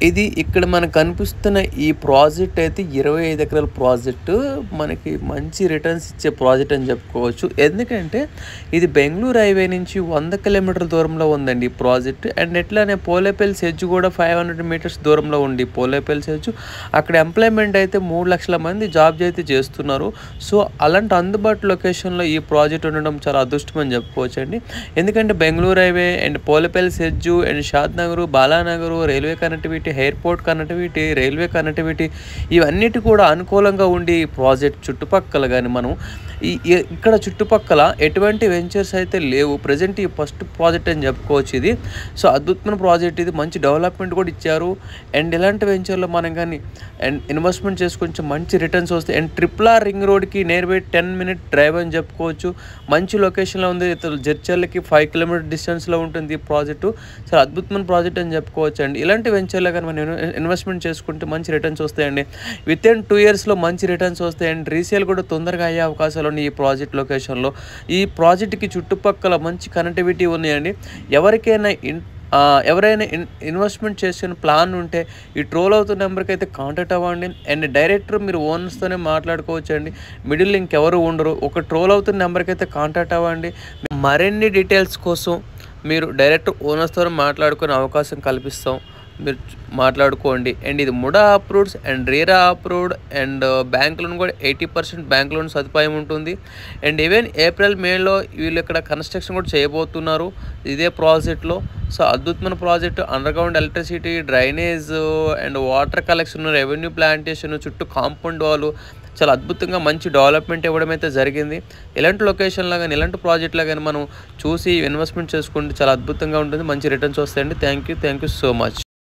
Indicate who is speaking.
Speaker 1: ఇది ఇక్కడ మనకు కనిపిస్తున్న ఈ ప్రాజెక్ట్ అయితే 25 ఎకరాల ప్రాజెక్టు. మనకి మంచి రిటర్న్స్ ఇచ్చే ప్రాజెక్ట్ అని చెప్పుకోవచ్చు. ఎందుకంటే ఇది బెంగుళూరు హైవే నుంచి 100 కిలోమీటర్ల దూరంలో ఉందండి ఈ ప్రాజెక్ట్. అండ్ ఎట్లానే పోలేపల్లి సెడ్జ్ కూడా 500 మీటర్స్ దూరంలో ఉంది పోలేపల్లి సెడ్జ్. అక్కడ ఎంప్లాయ్మెంట్ అయితే 3 లక్షల మంది జాబ్ అయితే చేస్తున్నారు. సో అలాంటి అందుబాటు లొకేషన్లో ఈ ప్రాజెక్ట్ ఉండడం చాలా అదృష్టం అని చెప్పుకోవచ్చు అండి. ఎందుకంటే Bengaluru highway and Polepally sedge and Shad Nagar, Balanagar, railway connectivity, airport connectivity, railway connectivity ఇవన్నిటి కూడా అనుకూలంగా ఉండి ఈ ప్రాజెక్ట్ చుట్టుపక్కల కానీ మనం ఇక్కడ చుట్టుపక్కల ఎటువంటి వెంచర్స్ అయితే లేవు. ప్రజెంట్ ఈ ఫస్ట్ ప్రాజెక్ట్ అని చెప్పుకోవచ్చు ఇది. సో అద్భుతమైన ప్రాజెక్ట్ ఇది. మంచి డెవలప్మెంట్ కూడా ఇచ్చారు. అండ్ ఇలాంటి వెంచర్లో మనం కానీ అండ్ ఇన్వెస్ట్మెంట్ చేసి కొంచెం మంచి రిటర్న్స్ వస్తాయి. అండ్ RRR రింగ్ రోడ్కి నియర్ బై 10 మినిట్ డ్రైవ్ అని చెప్పుకోవచ్చు. మంచి లొకేషన్లో ఉంది. జడ్చర్లకి 5 కిలోమీటర్ డిస్టెన్స్లో ఉంటుంది ఈ ప్రాజెక్టు. చాలా అద్భుతమైన ప్రాజెక్ట్ అని చెప్పుకోవచ్చు అండి. ఇలాంటి వెంచర్లో కానీ మనం ఇన్వెస్ట్మెంట్ చేసుకుంటే మంచి రిటర్న్స్ వస్తాయండి. వితిన్ 2 ఇయర్స్లో మంచి రిటర్న్స్ వస్తాయి. అండ్ రీసేల్ కూడా తొందరగా అయ్యే అవకాశాలు ఉన్నాయి ఈ ప్రాజెక్ట్ లొకేషన్లో. ఈ ప్రాజెక్ట్కి చుట్టుపక్కల మంచి కనెక్టివిటీ ఉన్నాయండి. ఎవరైనా ఇన్వెస్ట్మెంట్ చేసిన ప్లాన్ ఉంటే ఈ ట్రోల్ అవుతున్న నెంబర్కి అయితే కాంటాక్ట్ అవ్వండి. అండ్ డైరెక్టర్ మీరు ఓనర్స్తోనే మాట్లాడుకోవచ్చు అండి. మిడిల్ ఇంకెవరు ఉండరు. ఒక ట్రోల్ అవుతున్న నెంబర్కి అయితే కాంటాక్ట్ అవ్వండి. మరిన్ని డీటెయిల్స్ కోసం మీరు డైరెక్ట్ ఓనర్స్తో మాట్లాడుకునే అవకాశం కల్పిస్తాం. మీరు మాట్లాడుకోండి. అండ్ ఇది MUDA approveds and RERA approved. And bank loan కూడా 80% బ్యాంక్ లోన్ సదుపాయం ఉంటుంది. అండ్ ఈవెన్ ఏప్రిల్ మేలో వీళ్ళు ఇక్కడ కన్స్ట్రక్షన్ కూడా చేయబోతున్నారు ఇదే ప్రాజెక్ట్లో. సో అద్భుతమైన project. Underground electricity, drainage and water collection, revenue plantation, చుట్టూ కాంపౌండ్ వాళ్ళు చాలా అద్భుతంగా మంచి డెవలప్మెంట్ ఇవ్వడం అయితే జరిగింది. ఇలాంటి లొకేషన్లో కానీ ఇలాంటి ప్రాజెక్ట్లో కానీ మనం చూసి ఇన్వెస్ట్మెంట్ చేసుకుంటే చాలా అద్భుతంగా ఉంటుంది. మంచి రిటర్న్స్ వస్తాయండి. Thank you so much.